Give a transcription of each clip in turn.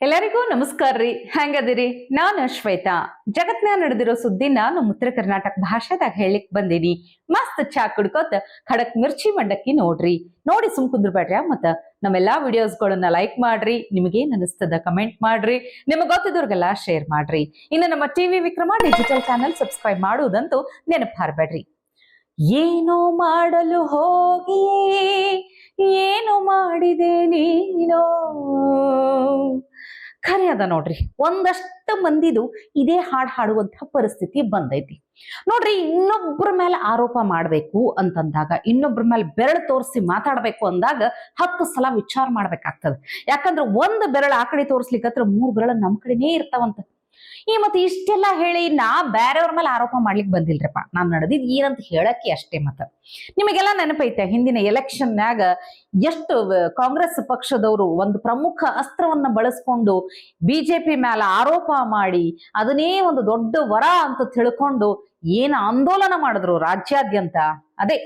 ಎಲ್ಲರಿಗೂ ನಮಸ್ಕಾರ ರೀ. ಹೆಂಗದಿರಿ? ನಾನು ಶ್ವೇತಾ. ಜಗತ್ನ್ಯಾಗ ನಡೆದಿರೋ ಸುದ್ದಿ ನಾನು ಉತ್ತರ ಕರ್ನಾಟಕ ಭಾಷೆದಾಗ ಹೇಳಿಕ್ ಬಂದೀನಿ. ಮಸ್ತ್ ಚಾ ಕುಡ್ಕೋತ ಖಡಕ್ ಮಿರ್ಚಿ ಮಂಡಕ್ಕಿ ನೋಡ್ರಿ. ನೋಡಿ ಸುಮ್ ಕುಂದ್ರಬೇಡ್ರಿ. ಮತ್ತ ನಮ್ಮೆಲ್ಲಾ ವಿಡಿಯೋಸ್ಗಳನ್ನ ಲೈಕ್ ಮಾಡ್ರಿ. ನಿಮಗೇನ್ ಅನಿಸ್ತದ ಕಮೆಂಟ್ ಮಾಡ್ರಿ. ನಿಮಗ್ ಗೊತ್ತಿದ್ದವ್ರಿಗೆಲ್ಲ ಶೇರ್ ಮಾಡ್ರಿ. ಇನ್ನು ನಮ್ಮ TV Vikrama digital channel subscribe ಮಾಡುವುದಂತೂ ನೆನಪು ಹಾರ್ಬೇಡ್ರಿ. ಏನೋ ಮಾಡಲು ಹೋಗಿ ಏನು ಮಾಡಿದೆ ನೀನೋ. ಖರೆ ಅದ ನೋಡ್ರಿ, ಒಂದಷ್ಟು ಮಂದಿದು ಇದೇ ಹಾಡು ಹಾಡುವಂತ ಪರಿಸ್ಥಿತಿ ಬಂದೈತಿ ನೋಡ್ರಿ. ಇನ್ನೊಬ್ಬರ ಮೇಲೆ ಆರೋಪ ಮಾಡ್ಬೇಕು ಅಂತಂದಾಗ, ಇನ್ನೊಬ್ಬರ ಮೇಲೆ ಬೆರಳು ತೋರಿಸಿ ಮಾತಾಡ್ಬೇಕು ಅಂದಾಗ 10 ಸಲ ವಿಚಾರ ಮಾಡ್ಬೇಕಾಗ್ತದ. ಯಾಕಂದ್ರೆ ಒಂದು ಬೆರಳು ಆ ಕಡೆ ತೋರಿಸ್ಲಿಕ್ಕತ್ರ 3 ಬೆರಳು ನಮ್ ಕಡೆನೇ ಇರ್ತಾವಂತ. ಮತ್ತೆ ಇಷ್ಟೆಲ್ಲ ಹೇಳಿ ನಾ ಬೇರೆಯವ್ರ ಮೇಲೆ ಆರೋಪ ಮಾಡ್ಲಿಕ್ಕೆ ಬಂದಿಲ್ರಪ್ಪ. ನಾನ್ ನಡೆದಿದ್ ಏನಂತ ಹೇಳಕ್ಕೆ ಅಷ್ಟೇ. ನಿಮಗೆಲ್ಲ ನೆನಪೈತೆ, ಹಿಂದಿನ ಎಲೆಕ್ಷನ್ಯಾಗ ಎಷ್ಟು ಕಾಂಗ್ರೆಸ್ ಪಕ್ಷದವರು ಒಂದು ಪ್ರಮುಖ ಅಸ್ತ್ರವನ್ನ ಬಳಸ್ಕೊಂಡು ಬಿಜೆಪಿ ಮೇಲೆ ಆರೋಪ ಮಾಡಿ ಅದನ್ನೇ ಒಂದು ದೊಡ್ಡ ವರ ಅಂತ ತಿಳ್ಕೊಂಡು ಏನ್ ಆಂದೋಲನ ಮಾಡಿದ್ರು ರಾಜ್ಯಾದ್ಯಂತ. ಅದೇ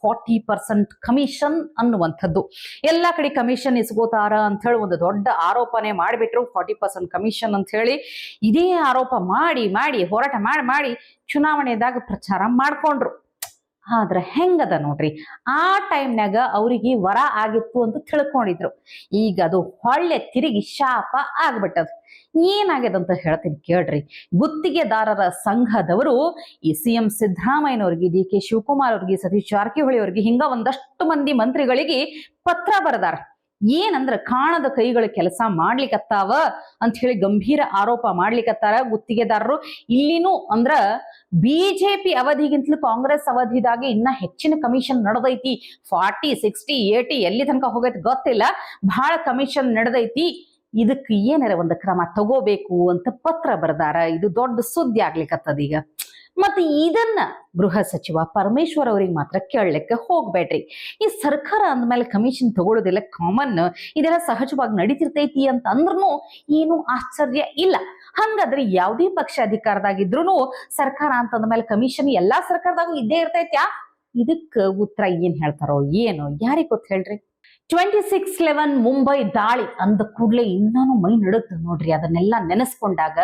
40% ಕಮಿಷನ್ ಅನ್ನುವಂಥದ್ದು. ಎಲ್ಲಾ ಕಡೆ ಕಮಿಷನ್ ಇಸ್ಕೋತಾರ ಅಂತ ಹೇಳಿ ಒಂದು ದೊಡ್ಡ ಆರೋಪನೆ ಮಾಡಿಬಿಟ್ರು. 40% ಕಮಿಷನ್ ಅಂತ ಹೇಳಿ ಇದೇ ಆರೋಪ ಮಾಡಿ ಮಾಡಿ ಹೋರಾಟ ಮಾಡಿ ಮಾಡಿ ಚುನಾವಣೆದಾಗ ಪ್ರಚಾರ ಮಾಡ್ಕೊಂಡ್ರು. ಆದ್ರೆ ಹೆಂಗದ ನೋಡ್ರಿ, ಆ ಟೈಮ್ನಾಗ ಅವ್ರಿಗೆ ವರ ಆಗಿತ್ತು ಅಂತ ತಿಳ್ಕೊಂಡಿದ್ರು. ಈಗ ಅದು ಹೊಳ್ಳೆ ತಿರುಗಿ ಶಾಪ ಆಗ್ಬಿಟ್ಟದ. ಏನಾಗ್ಯದಂತ ಹೇಳ್ತೀನಿ ಕೇಳ್ರಿ. ಗುತ್ತಿಗೆದಾರರ ಸಂಘದವರು ಈ CM ಸಿದ್ದರಾಮಯ್ಯನವ್ರಿಗೆ, DK ಶಿವಕುಮಾರ್ ಅವ್ರಿಗೆ, ಸತೀಶ್ ಜಾರಕಿಹೊಳಿ ಅವ್ರಿಗೆ, ಹಿಂಗ ಒಂದಷ್ಟು ಮಂದಿ ಮಂತ್ರಿಗಳಿಗೆ ಪತ್ರ ಬರೆದಾರ. ಏನಂದ್ರ ಕಾಣದ ಕೈಗಳ ಕೆಲಸ ಮಾಡ್ಲಿಕ್ಕತ್ತಾವ ಅಂತ ಹೇಳಿ ಗಂಭೀರ ಆರೋಪ ಮಾಡ್ಲಿಕ್ಕತ್ತಾರ ಗುತ್ತಿಗೆದಾರರು. ಇಲ್ಲಿನೂ ಅಂದ್ರ ಬಿಜೆಪಿ ಅವಧಿಗಿಂತಲೂ ಕಾಂಗ್ರೆಸ್ ಅವಧಿದಾಗೆ ಇನ್ನ ಹೆಚ್ಚಿನ ಕಮಿಷನ್ ನಡೆದೈತಿ. 40, 60, 80 ಎಲ್ಲಿ ತನಕ ಹೋಗೈತಿ ಗೊತ್ತಿಲ್ಲ, ಬಹಳ ಕಮಿಷನ್ ನಡೆದೈತಿ. ಇದಕ್ಕೆ ಏನಾರ ಒಂದು ಕ್ರಮ ತಗೋಬೇಕು ಅಂತ ಪತ್ರ ಬರೆದಾರ. ಇದು ದೊಡ್ಡ ಸುದ್ದಿ ಆಗ್ಲಿಕ್ಕತ್ತದ ಈಗ. ಮತ್ತೆ ಇದನ್ನ ಗೃಹ ಸಚಿವ ಪರಮೇಶ್ವರ್ ಅವ್ರಿಗೆ ಮಾತ್ರ ಕೇಳಲಿಕ್ಕೆ ಹೋಗ್ಬೇಡ್ರಿ. ಈ ಸರ್ಕಾರ ಅಂದ್ಮೇಲೆ ಕಮಿಷನ್ ತಗೊಳ್ಳೋದಿಲ್ಲ, ಕಾಮನ್, ಇದೆಲ್ಲ ಸಹಜವಾಗಿ ನಡೀತಿರ್ತೈತಿ ಅಂತ ಅಂದ್ರೂ ಏನು ಆಶ್ಚರ್ಯ ಇಲ್ಲ. ಹಂಗಾದ್ರೆ ಯಾವುದೇ ಪಕ್ಷ ಅಧಿಕಾರದಾಗಿದ್ರು ಸರ್ಕಾರ ಅಂತಂದ್ಮೇಲೆ ಕಮಿಷನ್ ಎಲ್ಲಾ ಸರ್ಕಾರದಾಗೂ ಇದ್ದೇ ಇರ್ತೈತ್ಯಾ? ಇದಕ್ಕ ಉತ್ತರ ಏನ್ ಹೇಳ್ತಾರೋ ಏನೋ ಯಾರಿಗ್ ಗೊತ್ತ ಹೇಳ್ರಿ. 26/11 ಮುಂಬೈ ದಾಳಿ ಅಂದ ಕೂಡ್ಲೆ ಇನ್ನೂ ಮೈ ನಡುತ್ತ ನೋಡ್ರಿ. ಅದನ್ನೆಲ್ಲ ನೆನೆಸ್ಕೊಂಡಾಗ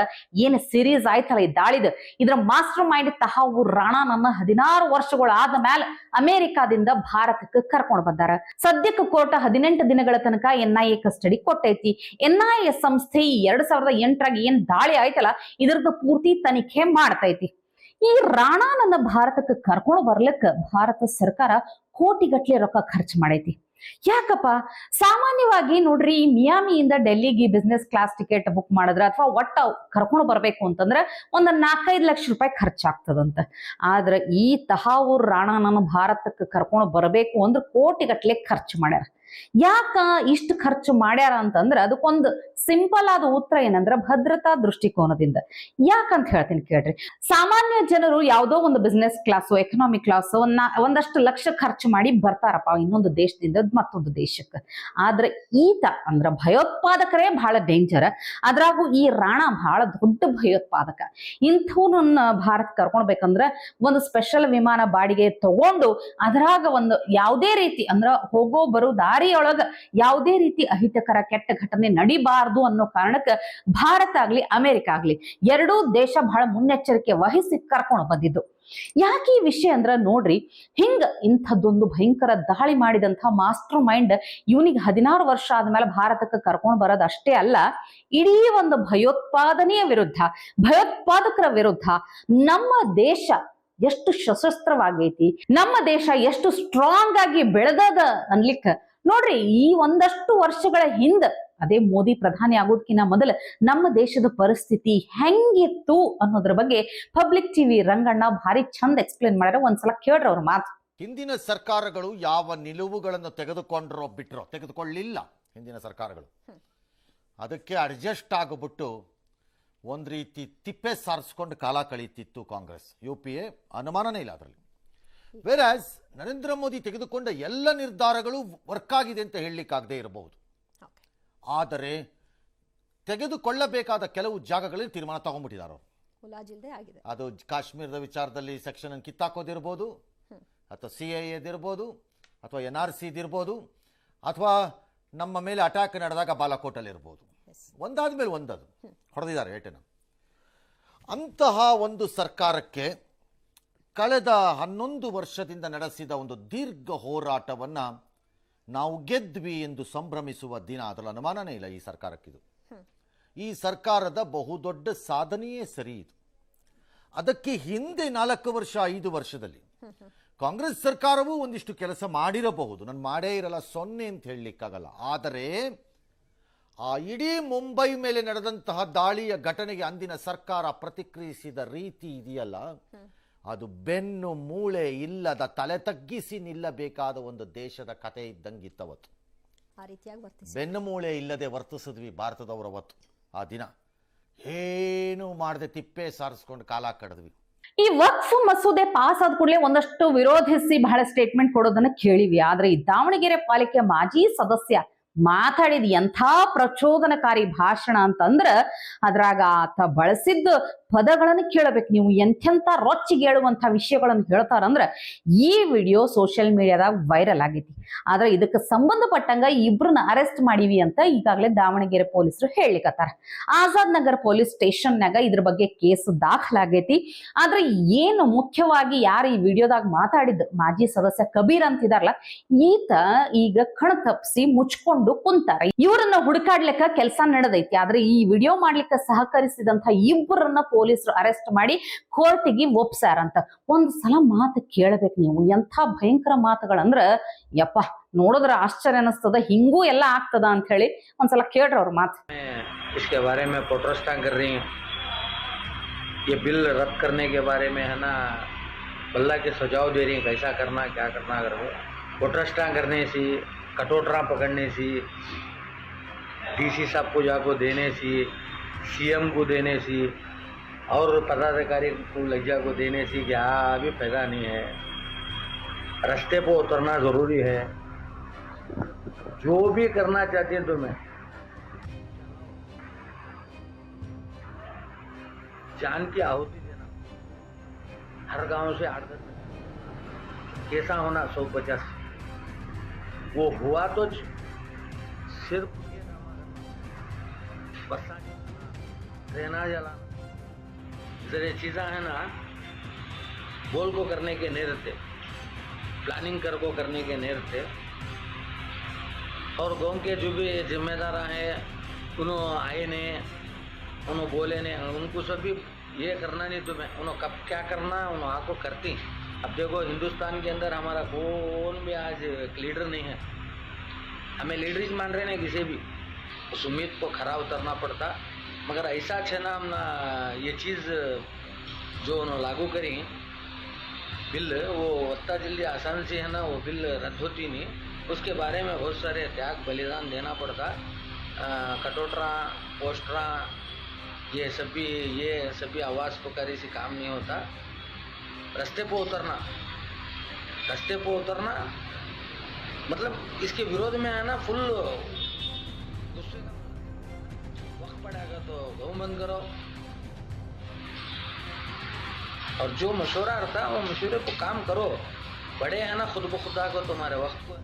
ಏನ್ ಸೀರೀಸ್ ಆಯ್ತಲ್ಲ ಈ ದಾಳಿದ, ಇದ್ರ ಮಾಸ್ಟರ್ ಮೈಂಡ್ ತಹಾವೂರ್ ರಾಣಾ ನನ್ನ 16 ವರ್ಷಗಳಾದ ಮೇಲೆ ಅಮೆರಿಕಾದಿಂದ ಭಾರತಕ್ಕೆ ಕರ್ಕೊಂಡು ಬಂದಾರ. ಸದ್ಯಕ್ಕೆ ಕೋರ್ಟ್ 18 ದಿನಗಳ ತನಕ NIA ಕಸ್ಟಡಿ ಕೊಟ್ಟೈತಿ. NIA ಸಂಸ್ಥೆ 2008ರಾಗ ಏನ್ ದಾಳಿ ಆಯ್ತಲ್ಲ ಇದ್ರದ್ದು ಪೂರ್ತಿ ತನಿಖೆ ಮಾಡ್ತೈತಿ. ಈ ರಾಣಾ ನನ್ನ ಭಾರತಕ್ಕೆ ಕರ್ಕೊಂಡು ಬರ್ಲಿಕ್ಕ ಭಾರತ ಸರ್ಕಾರ ಕೋಟಿಗಟ್ಲೆ ರೊಕ್ಕ ಖರ್ಚು ಮಾಡೈತಿ. ಯಾಕಪ್ಪ? ಸಾಮಾನ್ಯವಾಗಿ ನೋಡ್ರಿ, ಈ ಮಿಯಾಮಿಯಿಂದ ಡೆಲ್ಲಿಗೆ ಬಿಸ್ನೆಸ್ ಕ್ಲಾಸ್ ಟಿಕೆಟ್ ಬುಕ್ ಮಾಡಿದ್ರ ಅಥವಾ ಒಟ್ಟ ಕರ್ಕೊಂಡು ಬರ್ಬೇಕು ಅಂತಂದ್ರೆ ಒಂದು 4-5 ಲಕ್ಷ ರೂಪಾಯಿ ಖರ್ಚಾಗ್ತದಂತ. ಆದ್ರೆ ಈ ತಹಾವೂರ್ ರಾಣಾ ನನ್ನ ಭಾರತಕ್ಕೆ ಕರ್ಕೊಂಡು ಬರಬೇಕು ಅಂದ್ರೆ ಕೋಟಿಗಟ್ಲೆ ಖರ್ಚು ಮಾಡ್ಯಾರ. ಯಾಕ ಇಷ್ಟು ಖರ್ಚು ಮಾಡ್ಯಾರ ಅಂತಂದ್ರ ಅದಕ್ಕೊಂದು ಸಿಂಪಲ್ ಆದ ಉತ್ತರ ಏನಂದ್ರ ಭದ್ರತಾ ದೃಷ್ಟಿಕೋನದಿಂದ. ಯಾಕಂತ ಹೇಳ್ತೀನಿ ಕೇಳ್ರಿ. ಸಾಮಾನ್ಯ ಜನರು ಯಾವುದೋ ಒಂದು ಬಿಸ್ನೆಸ್ ಕ್ಲಾಸ್, ಎಕನಾಮಿಕ್ ಕ್ಲಾಸ್ ಒಂದಷ್ಟು ಲಕ್ಷ ಖರ್ಚು ಮಾಡಿ ಬರ್ತಾರಪ್ಪ ಇನ್ನೊಂದು ದೇಶದಿಂದ ಮತ್ತೊಂದು ದೇಶಕ್ಕೆ. ಆದ್ರೆ ಈತ ಅಂದ್ರ ಭಯೋತ್ಪಾದಕರೇ ಬಹಳ ಡೇಂಜರ್. ಅದ್ರಾಗೂ ಈ ರಾಣಾ ಬಹಳ ದೊಡ್ಡ ಭಯೋತ್ಪಾದಕ. ಇಂಥವ್ನನ್ನ ಭಾರತ ಕರ್ಕೊಳ್ಬೇಕಂದ್ರ ಒಂದು ಸ್ಪೆಷಲ್ ವಿಮಾನ ಬಾಡಿಗೆ ತಗೊಂಡು ಅದ್ರಾಗ ಒಂದು ಯಾವುದೇ ರೀತಿ ಅಂದ್ರ ಹೋಗೋ ಬರೋ ದಾರಿಯೊಳಗ ಯಾವುದೇ ರೀತಿ ಅಹಿತಕರ ಕೆಟ್ಟ ಘಟನೆ ನಡಿಬಾರ್ದು ಅನ್ನೋ ಕಾರಣಕ್ಕೆ ಭಾರತ ಆಗ್ಲಿ ಅಮೆರಿಕ ಆಗ್ಲಿ ಎರಡೂ ದೇಶ ಬಹಳ ಮುನ್ನೆಚ್ಚರಿಕೆ ವಹಿಸಿ ಕರ್ಕೊಂಡು ಬಂದಿದ್ದು. ಯಾಕೆ ಈ ವಿಷಯ ಅಂದ್ರ ನೋಡ್ರಿ, ಹಿಂಗ ಇಂಥದ್ದೊಂದು ಭಯಂಕರ ದಾಳಿ ಮಾಡಿದಂತ ಮಾಸ್ಟರ್ ಮೈಂಡ್ ಇವನಿಗೆ 16 ವರ್ಷ ಆದ್ಮೇಲೆ ಭಾರತಕ್ಕೆ ಕರ್ಕೊಂಡು ಬರೋದು ಅಷ್ಟೇ ಅಲ್ಲ, ಇಡೀ ಒಂದು ಭಯೋತ್ಪಾದನೆಯ ವಿರುದ್ಧ, ಭಯೋತ್ಪಾದಕರ ವಿರುದ್ಧ ನಮ್ಮ ದೇಶ ಎಷ್ಟು ಸಶಸ್ತ್ರವಾಗೈತಿ, ನಮ್ಮ ದೇಶ ಎಷ್ಟು ಸ್ಟ್ರಾಂಗ್ ಆಗಿ ಬೆಳೆದದ ಅನ್ಲಿಕ್ಕ ನೋಡ್ರಿ. ಈ ಒಂದಷ್ಟು ವರ್ಷಗಳ ಹಿಂದ ಅದೇ ಮೋದಿ ಪ್ರಧಾನಿ ಆಗೋದಕ್ಕಿಂತ ಮೊದಲು ನಮ್ಮ ದೇಶದ ಪರಿಸ್ಥಿತಿ ಹೆಂಗಿತ್ತು ಅನ್ನೋದ್ರ ಬಗ್ಗೆ ಪಬ್ಲಿಕ್ ಟಿವಿ ರಂಗಣ್ಣ ಭಾರಿ ಚಂದ ಎಕ್ಸ್ಪ್ಲೇನ್ ಮಾಡ್ಯಾರ. ಒಂದ್ಸಲ ಕೇಳ್ರಿ ಅವ್ರ ಮಾತು. ಹಿಂದಿನ ಸರ್ಕಾರಗಳು ಯಾವ ನಿಲುವುಗಳನ್ನು ತೆಗೆದುಕೊಳ್ಳಲಿಲ್ಲ ಹಿಂದಿನ ಸರ್ಕಾರಗಳು. ಅದಕ್ಕೆ ಅಡ್ಜಸ್ಟ್ ಆಗಿಬಿಟ್ಟು ಒಂದು ರೀತಿ ತಿಪ್ಪೆ ಸಾರಿಸ್ಕೊಂಡು ಕಾಲ ಕಳೀತಿತ್ತು ಕಾಂಗ್ರೆಸ್. UPA ಅನುಮಾನನೇ ಇಲ್ಲ ಅದರಲ್ಲಿ. ವೇರಾಸ್ ನರೇಂದ್ರ ಮೋದಿ ತೆಗೆದುಕೊಂಡ ಎಲ್ಲ ನಿರ್ಧಾರಗಳು ವರ್ಕ್ ಆಗಿದೆ ಅಂತ ಹೇಳಲಿಕ್ಕಾಗದೇ ಇರಬಹುದು, ಆದರೆ ತೆಗೆದುಕೊಳ್ಳಬೇಕಾದ ಕೆಲವು ಜಾಗಗಳಲ್ಲಿ ತೀರ್ಮಾನ ತಗೊಂಡ್ಬಿಟ್ಟಿದ್ದಾರೆ ಅವರು. ಅದು ಕಾಶ್ಮೀರದ ವಿಚಾರದಲ್ಲಿ ಸೆಕ್ಷನ್ ಅನ್ನು ಕಿತ್ತಾಕೋದಿರ್ಬೋದು, ಅಥವಾ CIAದಿರ್ಬೋದು, ಅಥವಾ NRCದಿರ್ಬೋದು, ಅಥವಾ ನಮ್ಮ ಮೇಲೆ ಅಟ್ಯಾಕ್ ನಡೆದಾಗ ಬಾಲಾಕೋಟಲ್ಲಿ ಇರ್ಬೋದು. ಒಂದಾದ ಮೇಲೆ ಒಂದದು ಹೊಡೆದಿದ್ದಾರೆ ಏಟನ್ನು. ಅಂತಹ ಒಂದು ಸರ್ಕಾರಕ್ಕೆ ಕಳೆದ 11 ವರ್ಷದಿಂದ ನಡೆಸಿದ ಒಂದು ದೀರ್ಘ ಹೋರಾಟವನ್ನು ನಾವು ಗೆದ್ವಿ ಎಂದು ಸಂಭ್ರಮಿಸುವ ದಿನ, ಅದರ ಅನುಮಾನನೇ ಇಲ್ಲ ಈ ಸರ್ಕಾರಕ್ಕಿದು. ಈ ಸರ್ಕಾರದ ಬಹುದೊಡ್ಡ ಸಾಧನೆಯೇ ಸರಿ ಇದು. ಅದಕ್ಕೆ ಹಿಂದೆ 4 ವರ್ಷ 5 ವರ್ಷದಲ್ಲಿ ಕಾಂಗ್ರೆಸ್ ಸರ್ಕಾರವೂ ಒಂದಿಷ್ಟು ಕೆಲಸ ಮಾಡಿರಬಹುದು, ನಾನು ಮಾಡೇ ಇರಲ್ಲ 0 ಅಂತ ಹೇಳಲಿಕ್ಕಾಗಲ್ಲ. ಆದರೆ ಆ ಇಡೀ ಮುಂಬೈ ಮೇಲೆ ನಡೆದಂತಹ ದಾಳಿಯ ಘಟನೆಗೆ ಅಂದಿನ ಸರ್ಕಾರ ಪ್ರತಿಕ್ರಿಯಿಸಿದ ರೀತಿ ಇದೆಯಲ್ಲ, ಅದು ಬೆನ್ನು ಮೂಳೆ ಇಲ್ಲದ ತಲೆ ತಗ್ಗಿಸಿ ನಿಲ್ಲಬೇಕಾದ ಒಂದು ದೇಶದ ಕತೆ ಇದ್ದಂಗಿತ್ತವತ್ತು. ಬೆನ್ನು ಮೂಳೆ ಇಲ್ಲದೆ ವರ್ತಿಸಿದ್ವಿ ಭಾರತದವರ ಅವತ್ತು. ಆ ದಿನ ಏನು ಮಾಡದೆ ತಿಪ್ಪೆ ಸಾರಿಸ್ಕೊಂಡು ಕಾಲ ಕಳೆದ್ವಿ. ಈ ವಕ್ಫ್ ಮಸೂದೆ ಪಾಸ್ ಆದ ಕೂಡಲೇ ಒಂದಷ್ಟು ವಿರೋಧಿಸಿ ಬಹಳ ಸ್ಟೇಟ್ಮೆಂಟ್ ಕೊಡೋದನ್ನ ಕೇಳಿವಿ. ಆದ್ರೆ ಈ ದಾವಣಗೆರೆ ಪಾಲಿಕೆ ಮಾಜಿ ಸದಸ್ಯ ಮಾತಾಡಿದ ಎಂಥ ಪ್ರಚೋದನಕಾರಿ ಭಾಷಣ ಅಂತಂದ್ರ ಅದ್ರಾಗ ಆತ ಬಳಸಿದ್ದ ಪದಗಳನ್ನು ಕೇಳಬೇಕು ನೀವು. ಎಂತೆಂಥ ರೊಚ್ಚಿಗೇಳುವಂಥ ವಿಷಯಗಳನ್ನು ಹೇಳ್ತಾರಂದ್ರ ಈ ವಿಡಿಯೋ ಸೋಷಿಯಲ್ ಮೀಡಿಯಾದಾಗ ವೈರಲ್ ಆಗೈತಿ. ಆದ್ರೆ ಇದಕ್ಕೆ ಸಂಬಂಧಪಟ್ಟಂಗ ಇಬ್ರನ್ನ ಅರೆಸ್ಟ್ ಮಾಡಿವಿ ಅಂತ ಈಗಾಗಲೇ ದಾವಣಗೆರೆ ಪೊಲೀಸರು ಹೇಳಿಕತ್ತಾರ. ಆಜಾದ್ ನಗರ್ ಪೊಲೀಸ್ ಸ್ಟೇಷನ್ನಾಗ ಇದ್ರ ಬಗ್ಗೆ ಕೇಸ್ ದಾಖಲಾಗೈತಿ. ಆದ್ರೆ ಏನು ಮುಖ್ಯವಾಗಿ ಯಾರು ಈ ವಿಡಿಯೋದಾಗ ಮಾತಾಡಿದ್ ಮಾಜಿ ಸದಸ್ಯ ಕಬೀರ್ ಅಂತಿದಾರಲ್ಲ, ಈತ ಈಗ ಕಣ ತಪ್ಪಿಸಿ ಮುಚ್ಕೊಂಡು ಕುಂತಾರ. ಇವರನ್ನ ಹುಡುಕಾಡ್ಲಿಕ್ಕ ಕೆಲಸ ನಡೆದೈತಿ. ಆದ್ರೆ ಈ ವಿಡಿಯೋ ಮಾಡ್ಲಿಕ್ಕೆ ಸಹಕರಿಸಿದಂತ ಇಬ್ಬರನ್ನ ಪೊಲೀಸರು ಅರೆಸ್ಟ್ ಮಾಡಿ ಕೋರ್ಟಿಗೆ ಒಪ್ಸಾರಂತ. ಒಂದ್ ಸಲ ಮಾತು ಕೇಳಬೇಕು ನೀವು. ಎಂಥ ಭಯಂಕರ ಮಾತುಗಳಂದ್ರ ಯಪ್ಪ, ನೋಡಿದ್ರ ಆಶ್ಚರ್ಯ ಅನಿಸ್ತದ, ಹಿಂಗೂ ಎಲ್ಲ ಆಗ್ತದ ಅಂತ ಹೇಳಿ ಒಂದ್ಸಲ ಕೇಳ್ರಿ ಅವ್ರ ಮಾತು. इसके बारे में प्रोटेस्टां कर रही हैं, ये बिल रद्द करने के बारे में है ना, बल्ला के सुझाव दे रही हैं कैसा करना क्या करना करके। प्रोटेस्टां करने से, कटोटरा पकड़ने से, डीसी साहब को जाको देने से, सीएम को देने से और पदाधिकारी को लज्जा को देने से क्या अभी फायदा नहीं है। रास्ते पर उतरना ज़रूरी है। जो भी करना चाहते हैं तुम्हें, जान की आहुति देना। हर गांव से 8-10 कैसा होना 150 वो हुआ तो सिर्फ रहना जलाना जरे चीज़ा है ना, बोल को करने के नहीं रहते, प्लानिंग कर को करने के नहीं रहते। और गाँव के जो भी जिम्मेदार हैं उन्होंने आए ने, उन्होंने बोले ने, उनको सभी ये करना नहीं तुम्हें, उन्होंने कब क्या करना उन्होंने आपको करती। अब देखो हिंदुस्तान के अंदर हमारा कौन भी आज लीडर नहीं है, हमें लीडर मान रहे हैं किसी भी, उस उम्मीद को खरा उतरना पड़ता। मगर ऐसा है ना, हम ना ये चीज़ जो उन्होंने लागू करी बिल, वो उतना जल्दी आसान से है ना वो बिल रद्द होती नहीं। उसके बारे में बहुत सारे त्याग बलिदान देना पड़ता। कटोटरा पोस्टरा ये सभी आवाज़ पुकारी से काम नहीं होता। रास्ते पे उतरना मतलब इसके विरोध में है ना फुल गुस्से का वक्त पड़ेगा तो गौ बंद करो। और जो मशवरा रहता है वो मशवरे को काम करो। बड़े हैं ना खुद ब खुदा को तुम्हारे वक्त को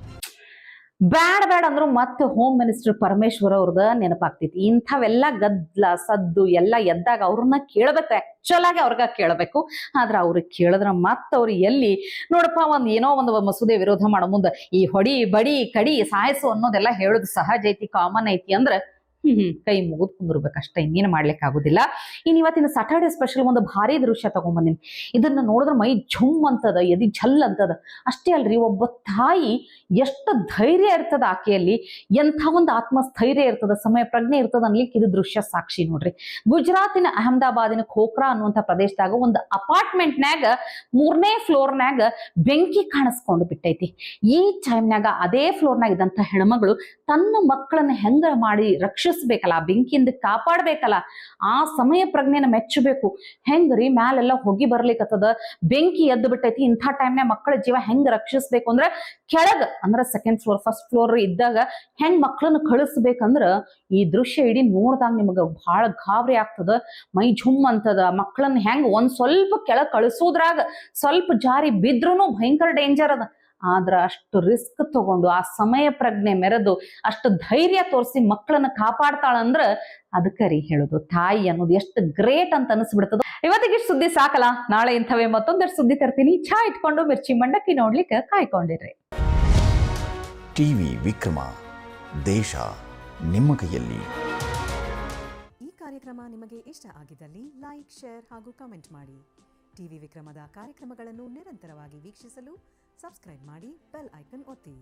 ಬ್ಯಾಡ್ ಅಂದ್ರು ಮತ್ತೆ ಹೋಮ್ ಮಿನಿಸ್ಟರ್ ಪರಮೇಶ್ವರ್ ಅವ್ರದ ನೆನಪಾಗ್ತೈತಿ. ಇಂಥವೆಲ್ಲ ಗದ್ದಲ ಸದ್ದು ಎಲ್ಲ ಎದ್ದಾಗ ಅವ್ರನ್ನ ಕೇಳಬೇಕು, ಆಕ್ಚುಲ್ ಆಗಿ ಅವ್ರಿಗೆ ಕೇಳಬೇಕು. ಆದ್ರೆ ಅವ್ರಿಗೆ ಕೇಳಿದ್ರ ಮತ್ತೆ ಅವ್ರು ಎಲ್ಲಿ ನೋಡಪ್ಪ ಏನೋ ಒಂದು ಮಸೂದೆ ವಿರೋಧ ಮಾಡೋ ಮುಂದೆ ಈ ಹೊಡಿ ಬಡಿ ಕಡಿ ಸಾಯಿಸು ಅನ್ನೋದೆಲ್ಲ ಹೇಳೋದು ಸಹಜ ಐತಿ, ಕಾಮನ್ ಐತಿ ಅಂದ್ರೆ ಕೈ ಮುಗಿದು ಕುಂದಿರ್ಬೇಕಷ್ಟೇ, ಇನ್ನೇನು ಮಾಡ್ಲಿಕ್ಕೆ ಆಗುದಿಲ್ಲ. ಇನ್ನು ಇವತ್ತಿನ ಸಾಟರ್ಡೆ ಸ್ಪೆಷಲ್ ಒಂದು ಭಾರಿ ದೃಶ್ಯ ತಗೊಂಡ್ಬಂದಿನಿ. ಇದನ್ನ ನೋಡಿದ್ರೆ ಮೈ ಝುಮ್ ಅಂತದ, ಎದಿ ಝಲ್ ಅಂತದ. ಅಷ್ಟೇ ಅಲ್ರಿ, ಒಬ್ಬ ತಾಯಿ ಎಷ್ಟು ಧೈರ್ಯ ಇರ್ತದ ಆಕೆಯಲ್ಲಿ, ಎಂಥ ಒಂದು ಆತ್ಮಸ್ಥೈರ್ಯ ಇರ್ತದ, ಸಮಯ ಪ್ರಜ್ಞೆ ಇರ್ತದ ಅನ್ಲಿಕ್ಕೆ ಇದು ದೃಶ್ಯ ಸಾಕ್ಷಿ ನೋಡ್ರಿ. ಗುಜರಾತಿನ ಅಹಮದಾಬಾದಿನ ಖೋಖ್ರಾ ಅನ್ನುವಂಥ ಪ್ರದೇಶದಾಗ ಒಂದು ಅಪಾರ್ಟ್ಮೆಂಟ್ನ್ಯಾಗ 3ನೇ ಫ್ಲೋರ್ನ್ಯಾಗ ಬೆಂಕಿ ಕಾಣಿಸ್ಕೊಂಡು ಬಿಟ್ಟೈತಿ. ಈ ಟೈಮ್ನಾಗ ಅದೇ ಫ್ಲೋರ್ನಾಗ ಇದ್ದಂಥ ಹೆಣ್ಮಗಳು ತನ್ನ ಮಕ್ಕಳನ್ನ ಹೆಂಗ ಮಾಡಿ ರಕ್ಷಿಸ್ಬೇಕಲ್ಲ, ಬೆಂಕಿಯಿಂದ ಕಾಪಾಡ್ಬೇಕಲ್ಲ, ಆ ಸಮಯ ಪ್ರಜ್ಞೆನ ಮೆಚ್ಚಬೇಕು. ಹೆಂಗ್ರಿ ಮ್ಯಾಲೆಲ್ಲ ಹೊಗಿ ಬರ್ಲಿಕ್ಕತ್ತದ, ಬೆಂಕಿ ಎದ್ದು ಬಿಟ್ಟೈತಿ. ಇಂಥ ಟೈಮ್ನಾಗ ಮಕ್ಕಳ ಜೀವ ಹೆಂಗ್ ರಕ್ಷಿಸ್ಬೇಕು ಅಂದ್ರೆ ಕೆಳಗ ಅಂದ್ರೆ 2nd ಫ್ಲೋರ್ 1st ಫ್ಲೋರ್ ಇದ್ದಾಗ ಹೆಂಗ್ ಮಕ್ಕಳನ್ನ ಕಳಿಸ್ಬೇಕಂದ್ರ ಈ ದೃಶ್ಯ ಇಡೀ ನೋಡ್ದಾಗ ನಿಮಗ ಬಹಳ ಗಾಬರಿ ಆಗ್ತದ, ಮೈ ಝುಮ್ ಅಂತದ. ಮಕ್ಕಳನ್ನ ಹೆಂಗ್ ಒಂದ್ ಸ್ವಲ್ಪ ಕೆಳಗ್ ಕಳಿಸೋದ್ರಾಗ ಸ್ವಲ್ಪ ಜಾರಿ ಬಿದ್ರೂ ಭಯಂಕರ ಡೇಂಜರ್ ಅದ. ಆದ್ರ ಅಷ್ಟು ರಿಸ್ಕ್ ತಗೊಂಡು ಆ ಸಮಯ ಪ್ರಜ್ಞೆ ಮೆರೆದು ಅಷ್ಟು ಧೈರ್ಯ ತೋರಿಸಿ ಮಕ್ಕಳನ್ನ ಕಾಪಾಡ್ತಾಳಂದ್ರ ಅದಕ್ಕೆ ರೀ ಹೇಳುದು ತಾಯಿ ಅನ್ನೋದು ಎಷ್ಟು ಗ್ರೇಟ್ ಅಂತ ಅನಿಸ್ಬಿಡ್ತದ. ಇವತ್ತಿಗೆ ಸುದ್ದಿ ಸಾಕಲ್ಲ, ನಾಳೆ ಇಂಥವೇ ಮತ್ತೊಂದಷ್ಟು ಸುದ್ದಿ ತರ್ತೀನಿ. ಚಾ ಇಟ್ಕೊಂಡು ಮಿರ್ಚಿ ಮಂಡಕ್ಕಿ ನೋಡ್ಲಿಕ್ಕೆ ಕಾಯ್ಕೊಂಡಿರ್ರಿ. ಟಿವಿ ವಿಕ್ರಮ, ದೇಶ ನಿಮ್ಮ ಕೈಯಲ್ಲಿ. ಈ ಕಾರ್ಯಕ್ರಮ ನಿಮಗೆ ಇಷ್ಟ ಆಗಿದ್ದಲ್ಲಿ ಲೈಕ್, ಶೇರ್ ಹಾಗೂ ಕಮೆಂಟ್ ಮಾಡಿ. ಟಿವಿ ವಿಕ್ರಮದ ಕಾರ್ಯಕ್ರಮಗಳನ್ನು ನಿರಂತರವಾಗಿ ವೀಕ್ಷಿಸಲು ಸಬ್ಸ್ಕ್ರೈಬ್ ಮಾಡಿ, ಬೆಲ್ ಐಕನ್ ಒತ್ತಿ.